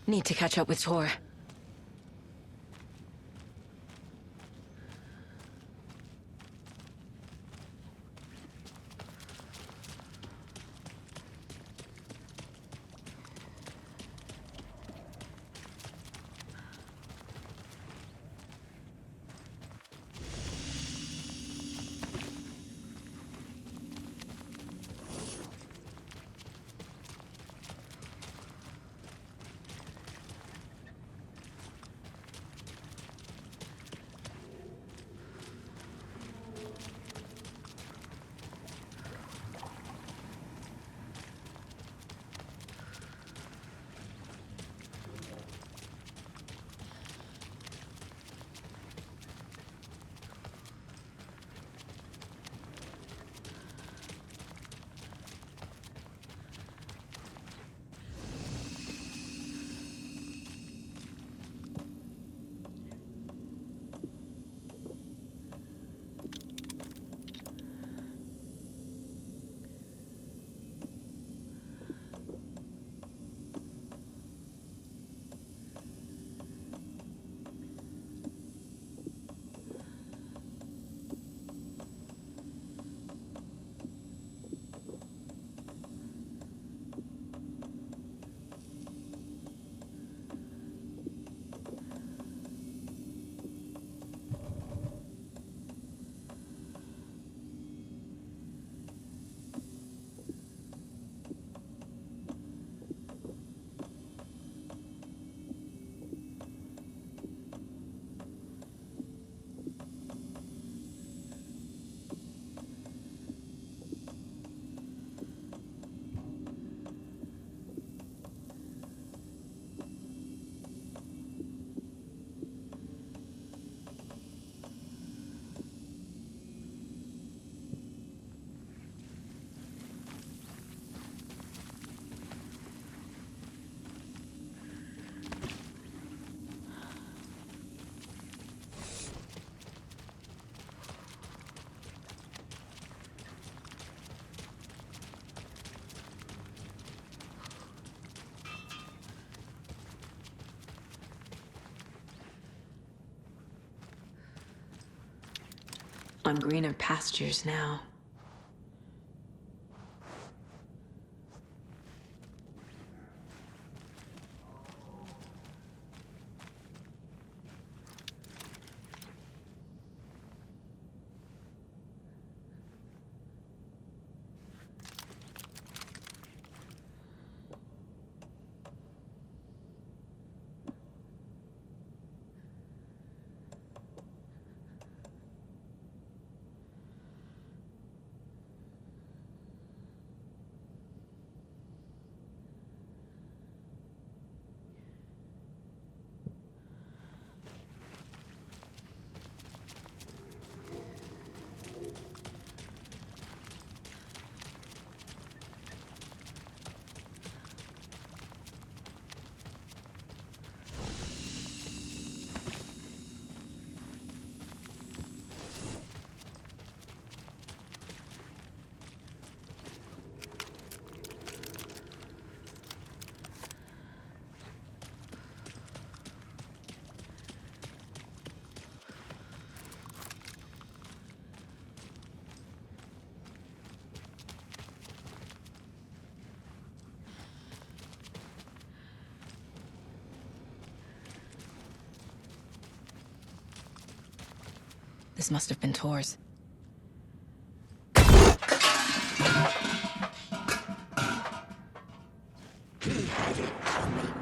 Need to catch up with Tor. On greener pastures now. This must have been Tor's. He had it coming.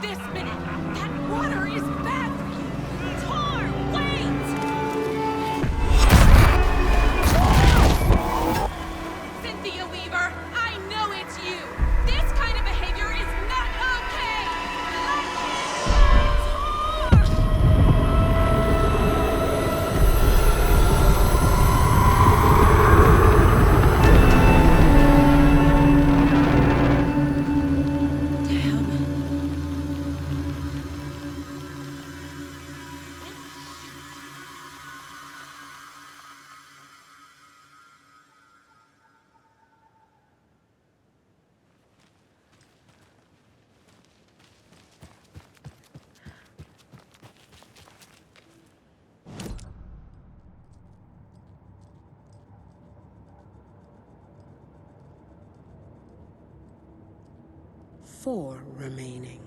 This minute! That water is bad for you! 4 remaining.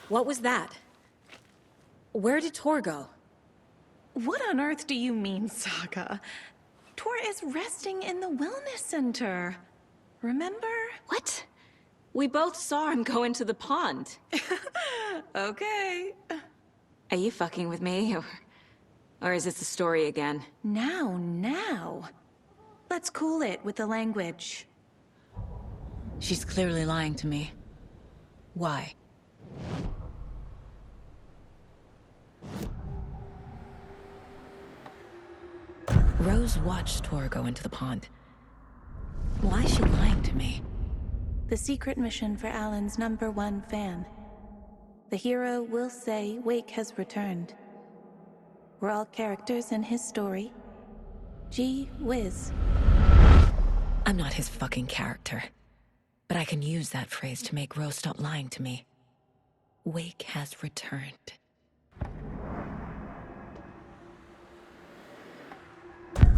What was that? Where did Tor go? What on earth do you mean, Saga? Tor is resting in the wellness center. Remember? What? We both saw him go into the pond. Okay. Are you fucking with me, or is this the story again? Now. Let's cool it with the language. She's clearly lying to me. Why? Rose watched Tor go into the pond. Why is she lying to me? The secret mission for Alan's #1 fan. The hero will say Wake has returned. We're all characters in his story. Gee whiz. I'm not his fucking character. But I can use that phrase to make Rose stop lying to me. Wake has returned.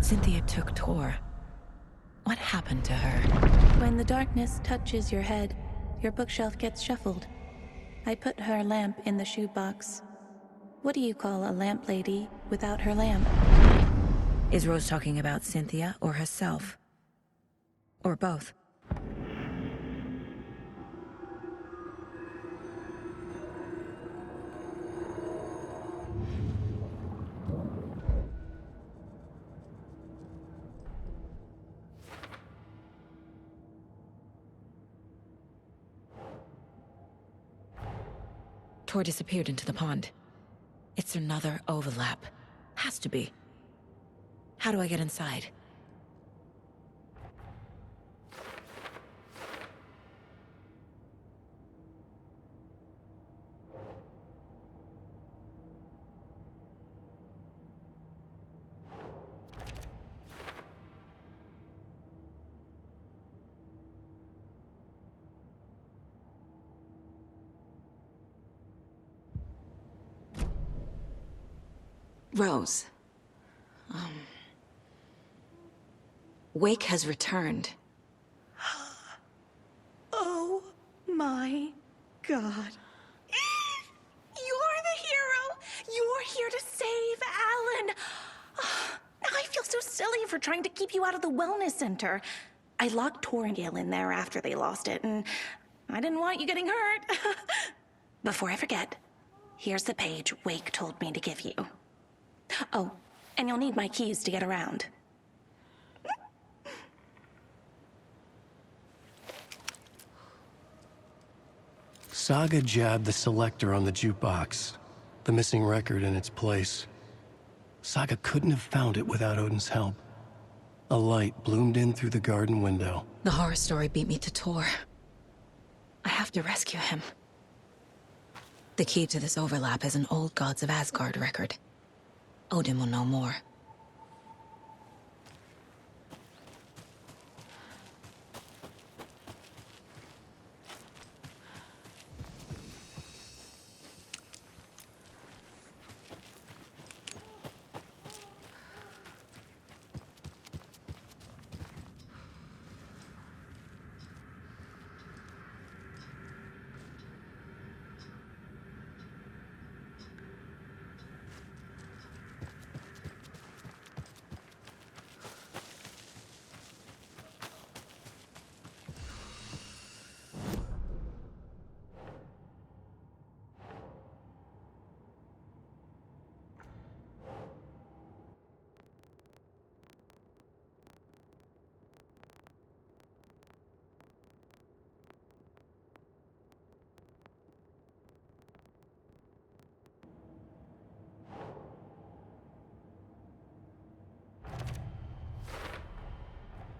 Cynthia took Tor. What happened to her? When the darkness touches your head, your bookshelf gets shuffled. I put her lamp in the shoebox. What do you call a lamp lady without her lamp? Is Rose talking about Cynthia or herself? Or both? Tor disappeared into the pond. It's another overlap. Has to be. How do I get inside? Rose. Wake has returned. Oh my god. You're the hero! You're here to save Alan! I feel so silly for trying to keep you out of the wellness center. I locked Tor and Gale in there after they lost it, and I didn't want you getting hurt. Before I forget, here's the page Wake told me to give you. Oh, and you'll need my keys to get around. Saga jabbed the selector on the jukebox, the missing record in its place. Saga couldn't have found it without Odin's help. A light bloomed in through the garden window. The horror story beat me to Tor. I have to rescue him. The key to this overlap is an old Gods of Asgard record. Odin will know more.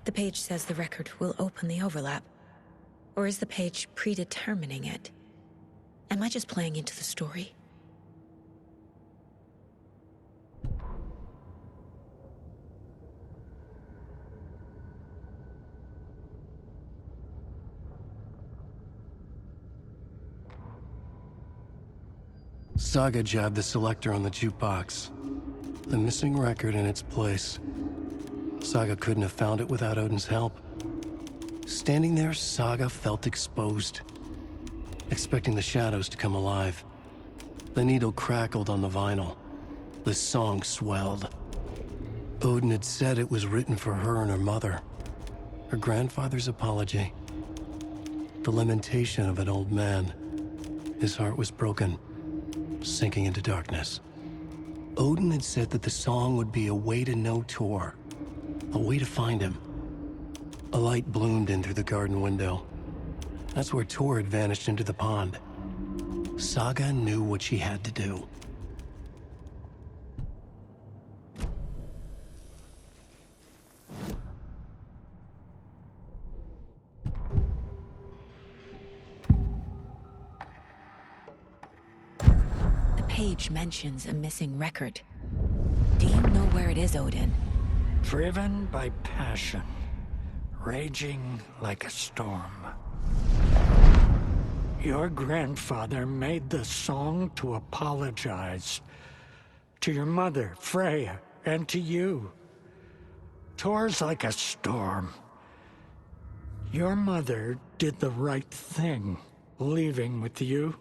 The page says the record will open the overlap. Or is the page predetermining it? Am I just playing into the story? Saga jabbed the selector on the jukebox, the missing record in its place. Saga couldn't have found it without Odin's help. Standing there, Saga felt exposed, expecting the shadows to come alive. The needle crackled on the vinyl. The song swelled. Odin had said it was written for her and her mother. Her grandfather's apology. The lamentation of an old man. His heart was broken, sinking into darkness. Odin had said that the song would be a way to know Tor, a way to find him. A light bloomed in through the garden window. That's where Tor had vanished into the pond. Saga knew what she had to do. The page mentions a missing record. Do you know where it is, Odin? Driven by passion, raging like a storm. Your grandfather made the song to apologize. To your mother, Freya, and to you. Tor's like a storm. Your mother did the right thing, leaving with you,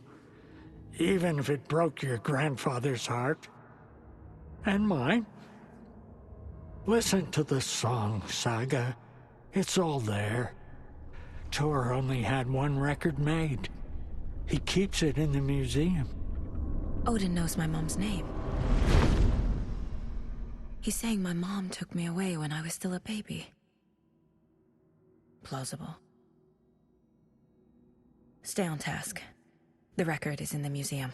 even if it broke your grandfather's heart. And mine. Listen to the song, Saga. It's all there. Tor only had one record made. He keeps it in the museum. Odin knows my mom's name. He's saying my mom took me away when I was still a baby. Plausible. Stay on task. The record is in the museum.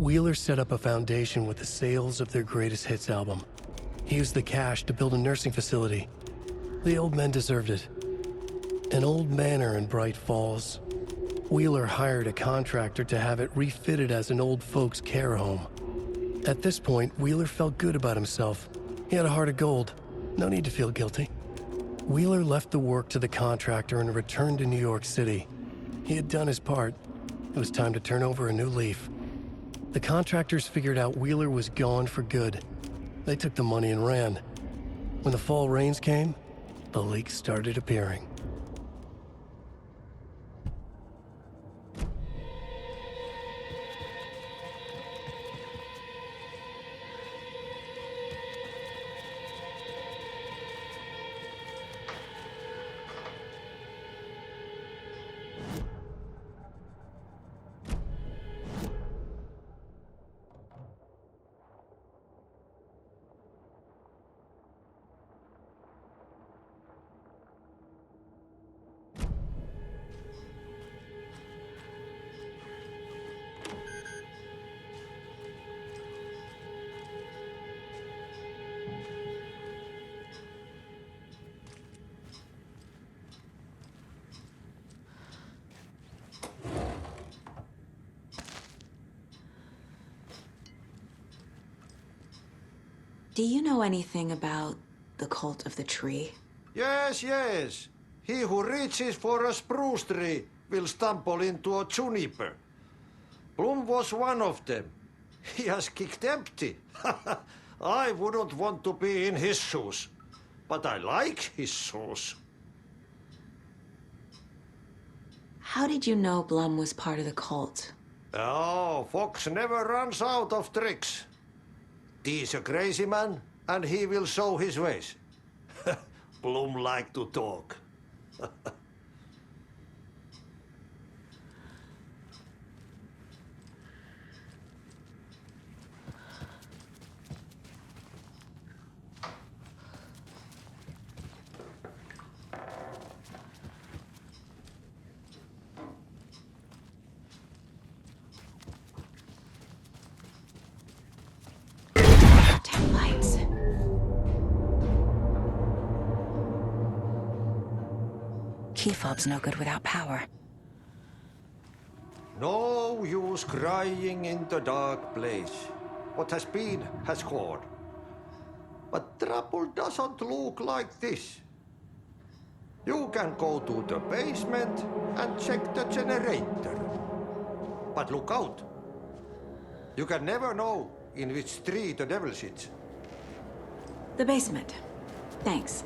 Wheeler set up a foundation with the sales of their greatest hits album. He used the cash to build a nursing facility. The old men deserved it. An old manor in Bright Falls. Wheeler hired a contractor to have it refitted as an old folks' care home. At this point, Wheeler felt good about himself. He had a heart of gold. No need to feel guilty. Wheeler left the work to the contractor and returned to New York City. He had done his part. It was time to turn over a new leaf. The contractors figured out Wheeler was gone for good. They took the money and ran. When the fall rains came, the leaks started appearing. Do you know anything about the cult of the tree? Yes, yes. He who reaches for a spruce tree will stumble into a juniper. Bloom was one of them. He has kicked empty. I wouldn't want to be in his shoes. But I like his shoes. How did you know Blum was part of the cult? Oh, Fox never runs out of tricks. He's a crazy man, and he will show his ways. Bloom like to talk. Damn lights. Key fob's no good without power. No use crying in the dark place. What has been has gone. But trouble doesn't look like this. You can go to the basement and check the generator. But look out. You can never know in which tree the devil sits. The basement. Thanks.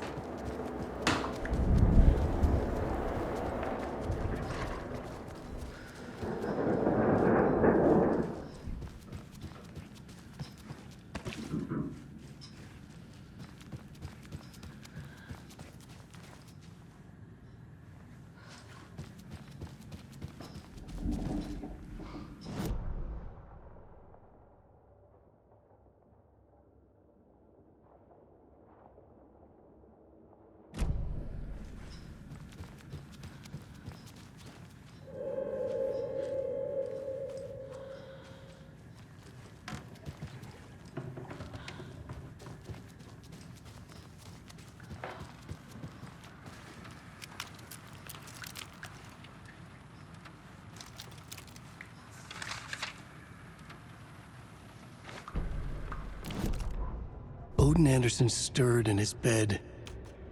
Odin Anderson stirred in his bed,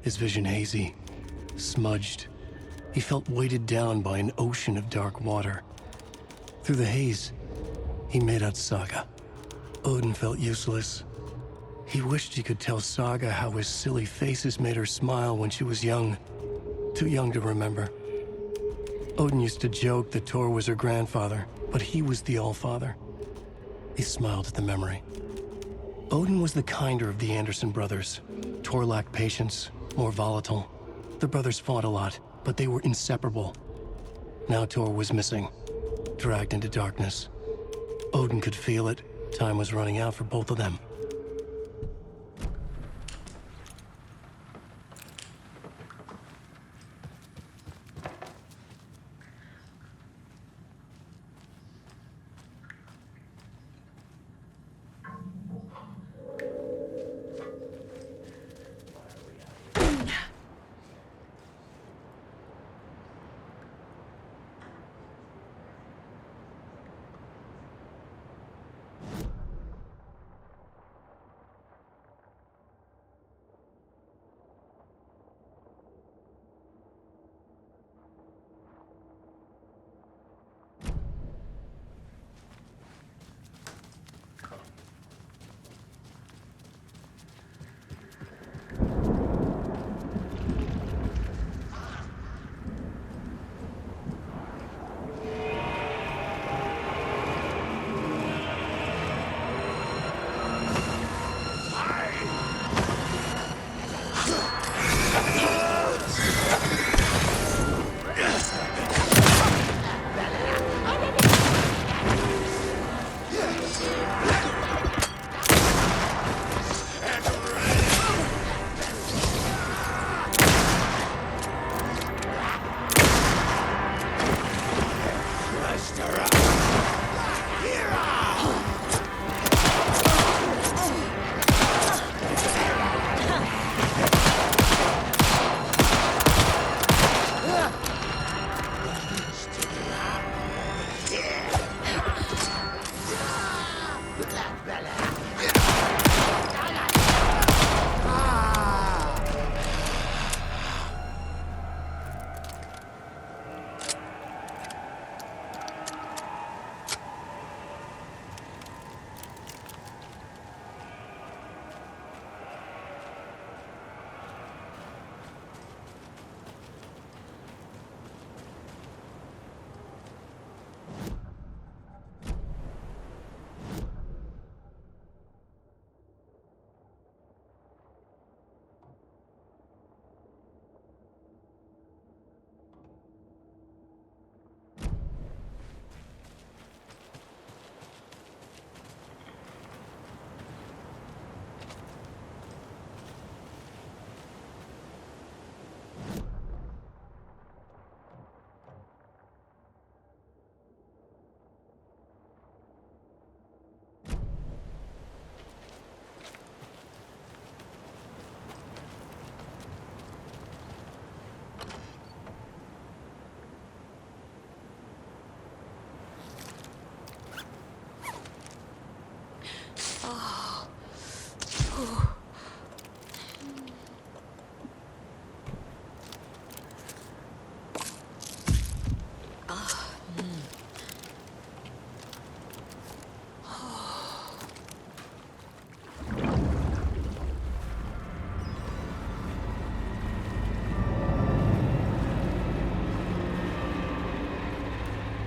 his vision hazy, smudged. He felt weighted down by an ocean of dark water. Through the haze, he made out Saga. Odin felt useless. He wished he could tell Saga how his silly faces made her smile when she was young. Too young to remember. Odin used to joke that Tor was her grandfather, but he was the Allfather. He smiled at the memory. Odin was the kinder of the Anderson brothers. Tor lacked patience, more volatile. The brothers fought a lot, but they were inseparable. Now Tor was missing, dragged into darkness. Odin could feel it. Time was running out for both of them.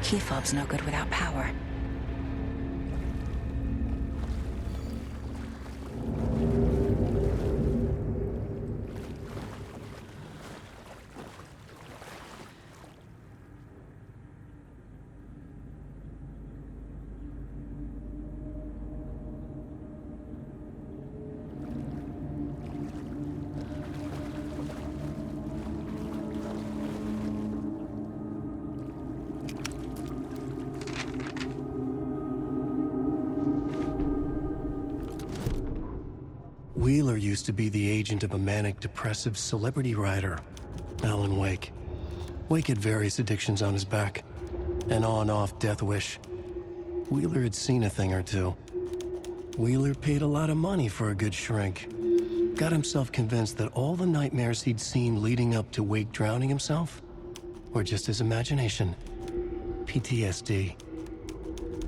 Key fob's no good without power. Wheeler used to be the agent of a manic-depressive celebrity writer, Alan Wake. Wake had various addictions on his back, an on-off death wish. Wheeler had seen a thing or two. Wheeler paid a lot of money for a good shrink. Got himself convinced that all the nightmares he'd seen leading up to Wake drowning himself were just his imagination. PTSD.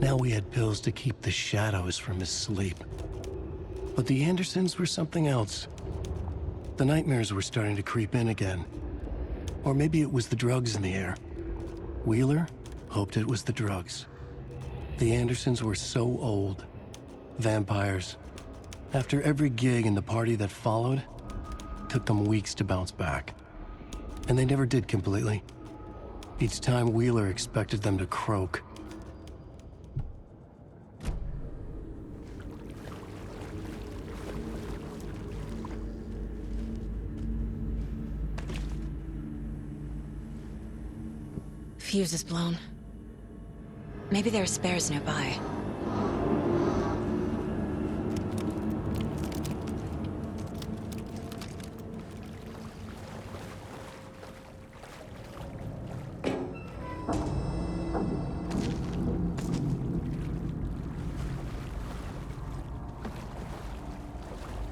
Now we had pills to keep the shadows from his sleep. But the Andersons were something else. The nightmares were starting to creep in again. Or maybe it was the drugs in the air. Wheeler hoped it was the drugs. The Andersons were so old. Vampires. After every gig and the party that followed, took them weeks to bounce back. And they never did completely. Each time Wheeler expected them to croak. Fuse is blown. Maybe there are spares nearby.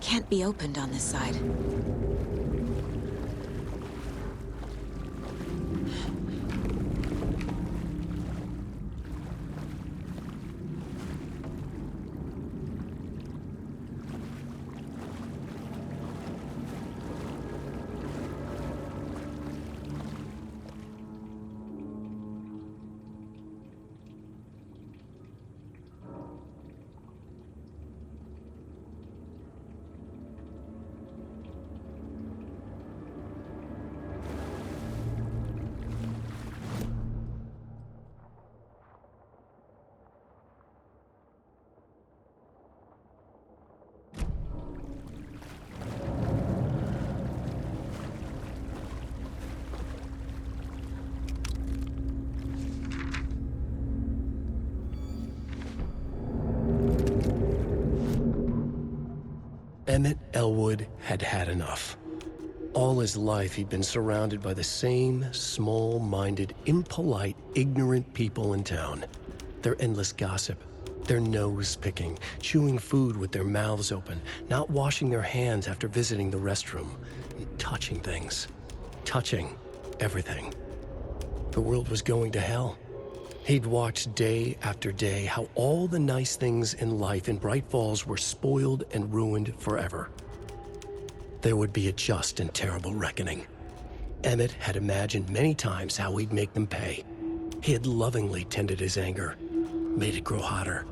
Can't be opened on this side. Emmett Elwood had had enough. All his life, he'd been surrounded by the same small-minded, impolite, ignorant people in town. Their endless gossip, their nose-picking, chewing food with their mouths open, not washing their hands after visiting the restroom, and touching things. Touching everything. The world was going to hell. He'd watched day after day how all the nice things in life in Bright Falls were spoiled and ruined forever. There would be a just and terrible reckoning. Emmett had imagined many times how he'd make them pay. He had lovingly tended his anger, made it grow hotter.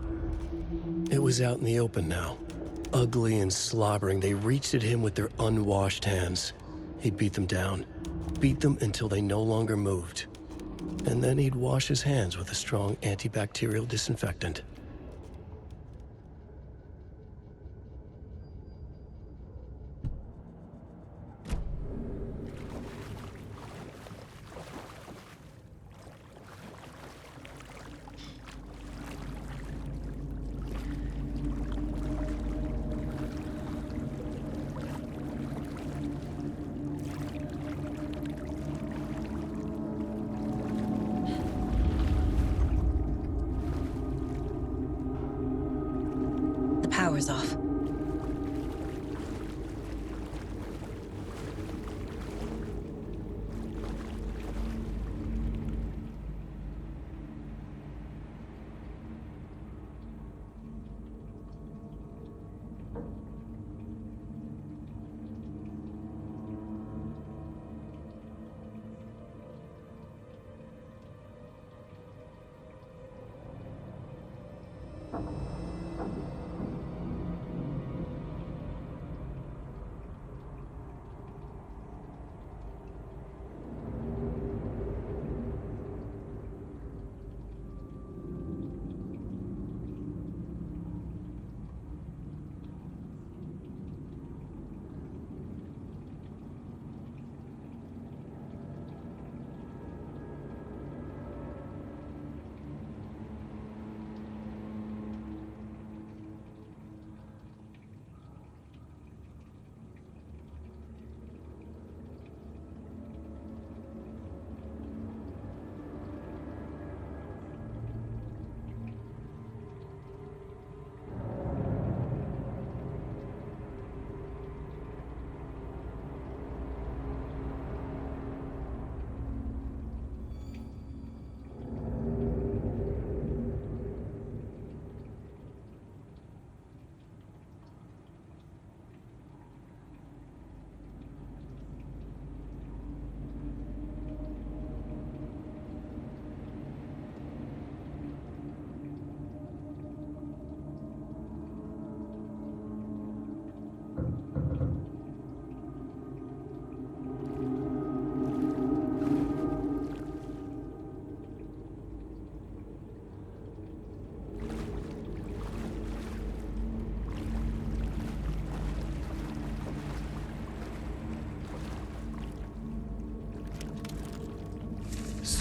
It was out in the open now. Ugly and slobbering, they reached at him with their unwashed hands. He'd beat them down, beat them until they no longer moved. And then he'd wash his hands with a strong antibacterial disinfectant.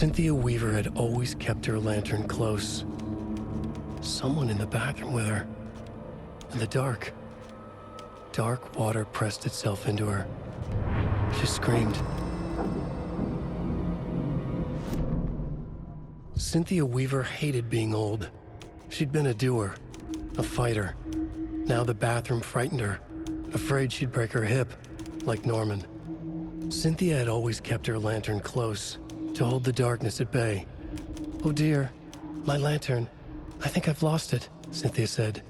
Cynthia Weaver had always kept her lantern close. Someone in the bathroom with her. In the dark. Dark water pressed itself into her. She screamed. Cynthia Weaver hated being old. She'd been a doer, a fighter. Now the bathroom frightened her, afraid she'd break her hip, like Norman. Cynthia had always kept her lantern close, to hold the darkness at bay. "Oh dear, my lantern. I think I've lost it," Cynthia said.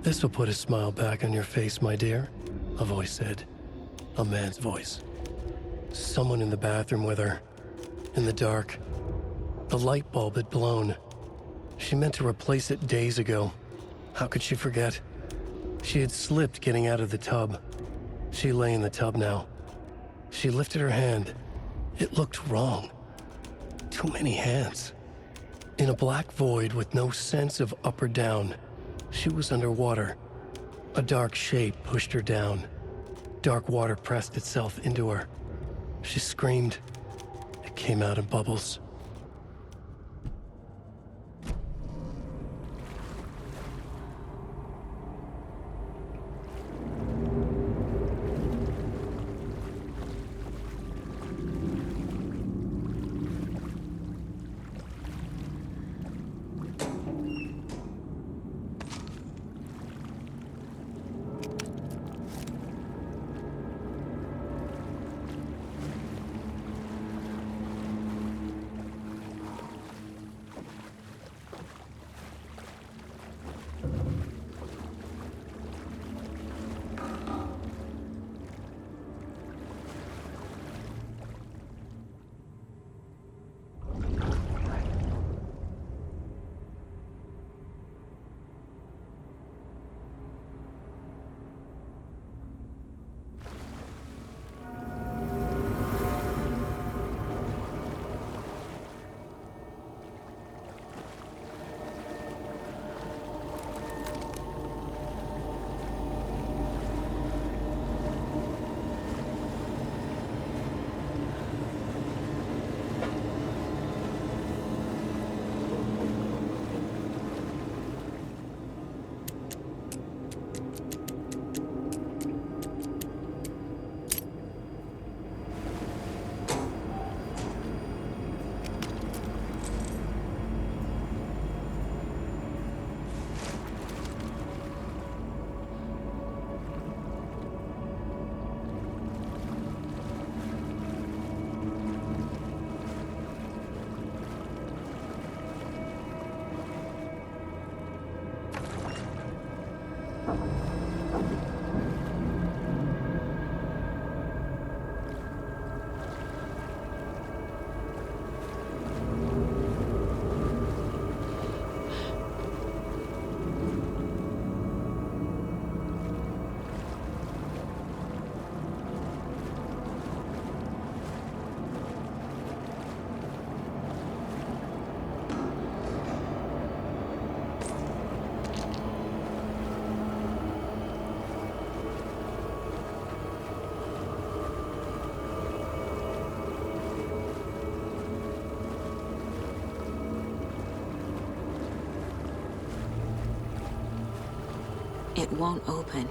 "This will put a smile back on your face, my dear," a voice said. A man's voice. Someone in the bathroom with her. In the dark. The light bulb had blown. She meant to replace it days ago. How could she forget? She had slipped getting out of the tub. She lay in the tub now. She lifted her hand. It looked wrong. Too many hands. In a black void with no sense of up or down, she was underwater. A dark shape pushed her down. Dark water pressed itself into her. She screamed. It came out in bubbles. It won't open.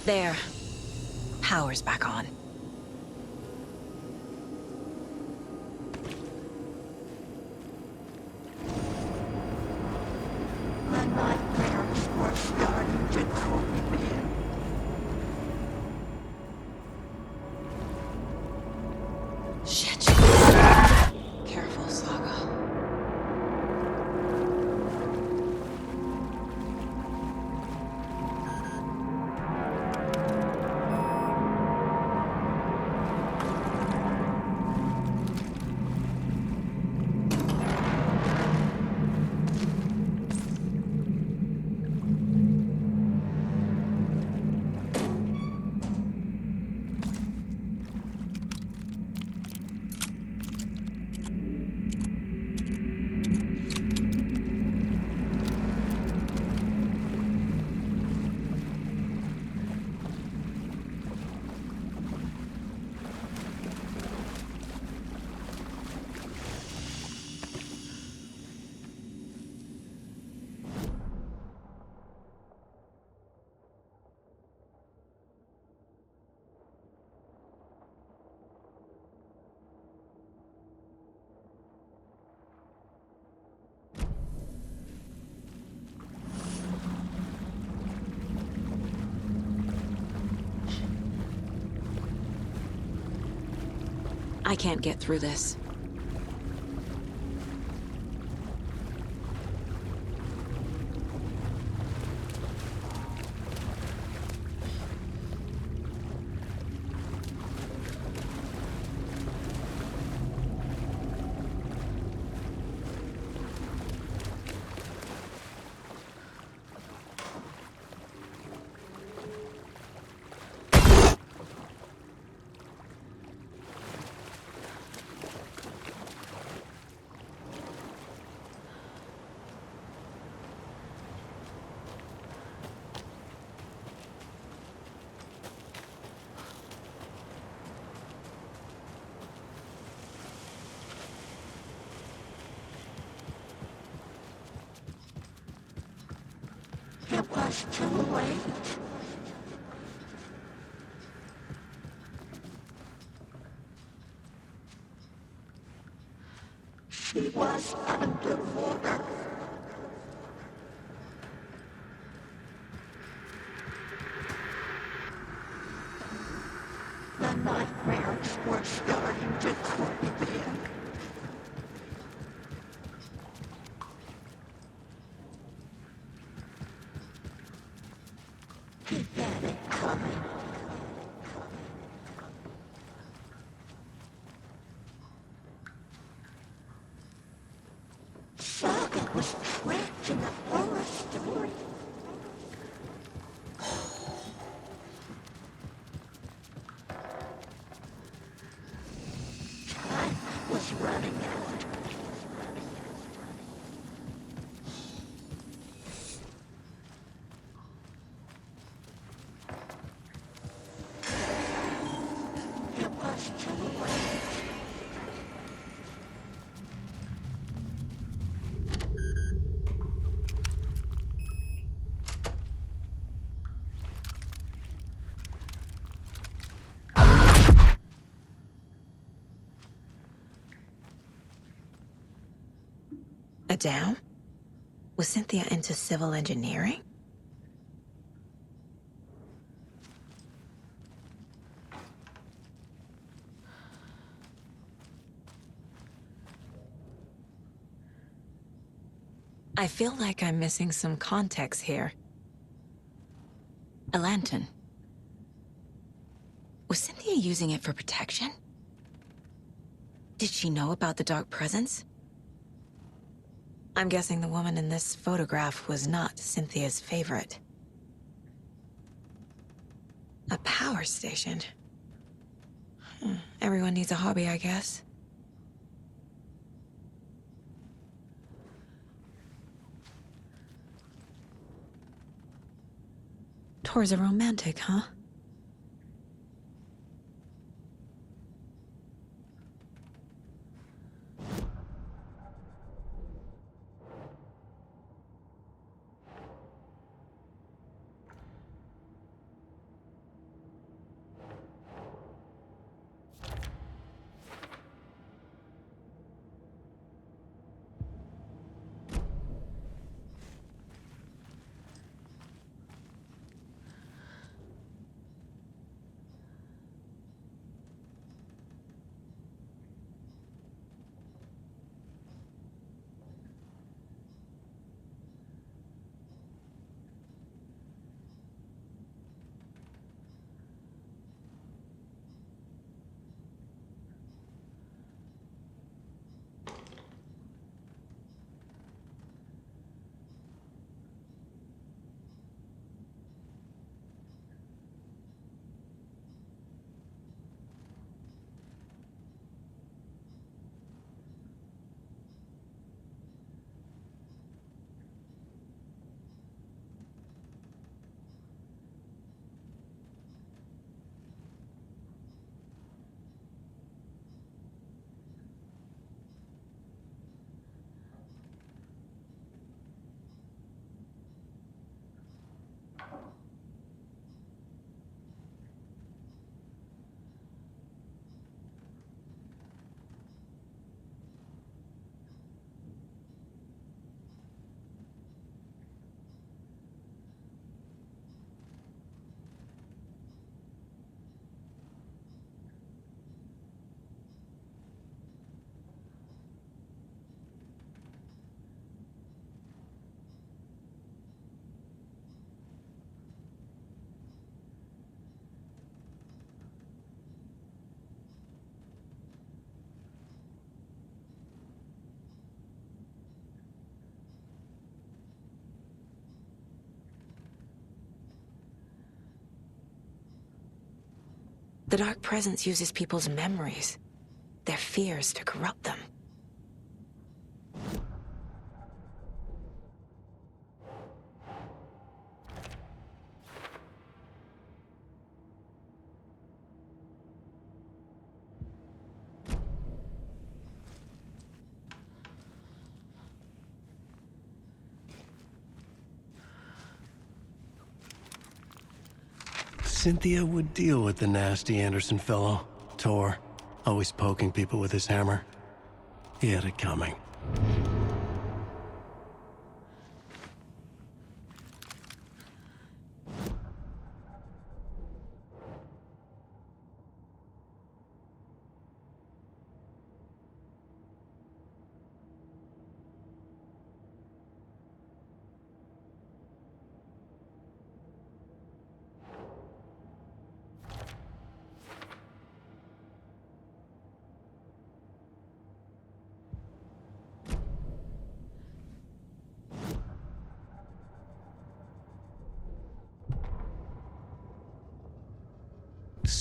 There. Power's back on. Shit. Careful, Saga. I can't get through this. It was too late. She was underwater. The nightmares were starting to creep in. He had it coming. Saga was trapped in the forest. Time was running out. It was too late. A dam? Was Cynthia into civil engineering? I feel like I'm missing some context here. A lantern. Was Cynthia using it for protection? Did she know about the dark presence? I'm guessing the woman in this photograph was not Cynthia's favorite. A power station. Everyone needs a hobby, I guess. Tor's a romantic, huh? The Dark Presence uses people's memories, their fears to corrupt them. Cynthia would deal with the nasty Anderson fellow, Tor, always poking people with his hammer. He had it coming.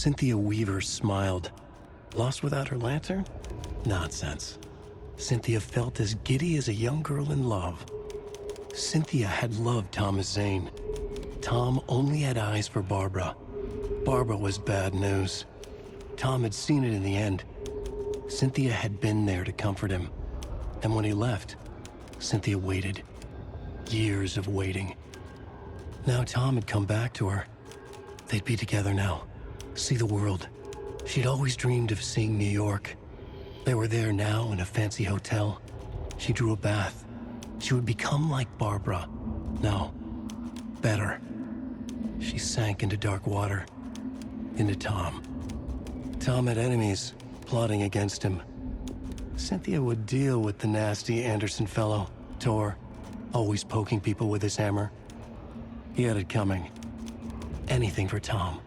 Cynthia Weaver smiled. Lost without her lantern? Nonsense. Cynthia felt as giddy as a young girl in love. Cynthia had loved Thomas Zane. Tom only had eyes for Barbara. Barbara was bad news. Tom had seen it in the end. Cynthia had been there to comfort him. And when he left, Cynthia waited. Years of waiting. Now Tom had come back to her. They'd be together now. See the world. She'd always dreamed of seeing New York. They were there now in a fancy hotel. She drew a bath. She would become like Barbara. No, better. She sank into dark water. Into Tom. Tom had enemies plotting against him. Cynthia would deal with the nasty Anderson fellow, Tor, always poking people with his hammer. He had it coming. Anything for Tom.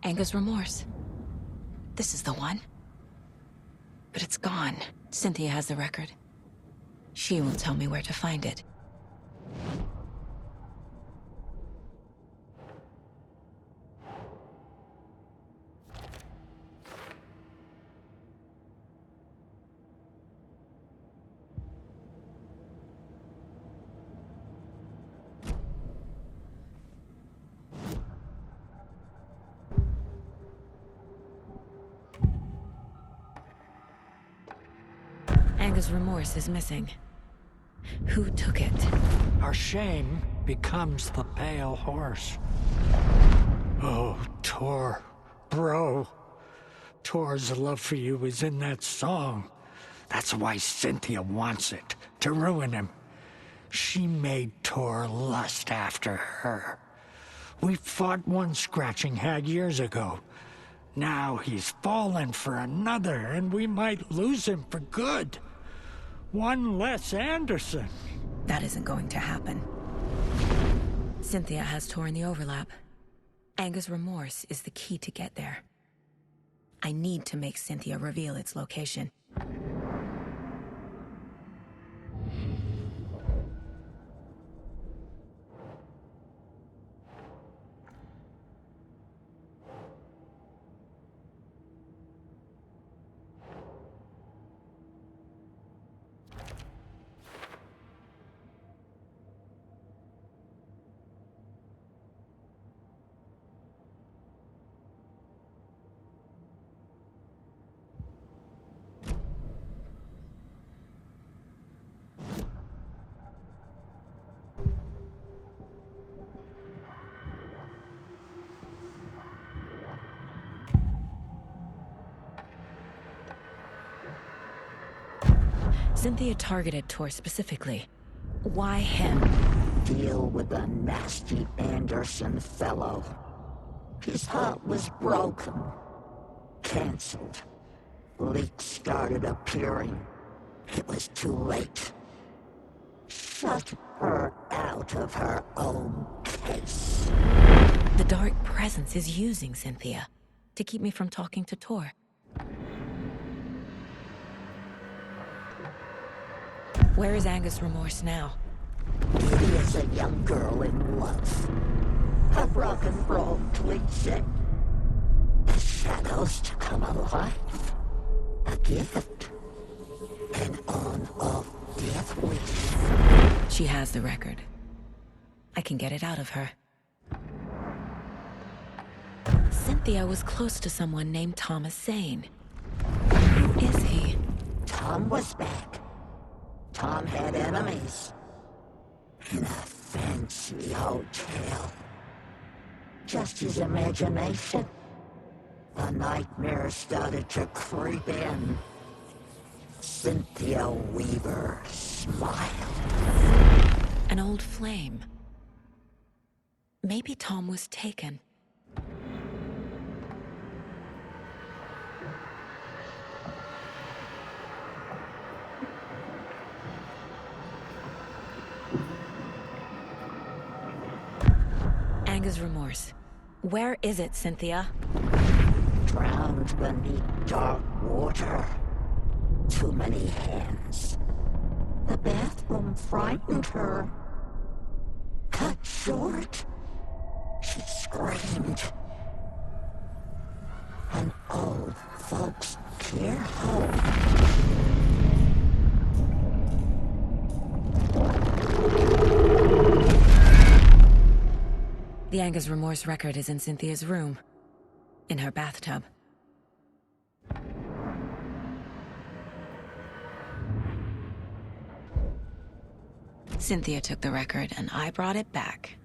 Anger's remorse. This is the one. But it's gone. Cynthia has the record. She will tell me where to find it. Anger's remorse is missing. Who took it? Our shame becomes the pale horse. Oh, Tor, bro. Tor's love for you is in that song. That's why Cynthia wants it, to ruin him. She made Tor lust after her. We fought one scratching hag years ago. Now he's fallen for another, and we might lose him for good. One less Anderson. That isn't going to happen. Cynthia has Tor in the overlap. Anger's remorse is the key to get there. I need to make Cynthia reveal its location. Cynthia targeted Tor specifically. Why him? Deal with the nasty Anderson fellow. His heart was broken. Cancelled. Leaks started appearing. It was too late. Shut her out of her own case. The dark presence is using Cynthia to keep me from talking to Tor. Where is Anger's remorse now? Kitty is a young girl in love. Her rock and roll cliche. The shadows to come alive. A gift. An on-off death wish. She has the record. I can get it out of her. Cynthia was close to someone named Thomas Zane. Who is he? Tom was back. Tom had enemies. In a fancy hotel. Just his imagination. The nightmare started to creep in. Cynthia Weaver smiled. An old flame. Maybe Tom was taken. Anger's remorse. Where is it, Cynthia? Drowned beneath dark water. Too many hands. The bathroom frightened her. Cut short. She screamed. An old folks' care home. The Anger's remorse record is in Cynthia's room. In her bathtub. Cynthia took the record and I brought it back.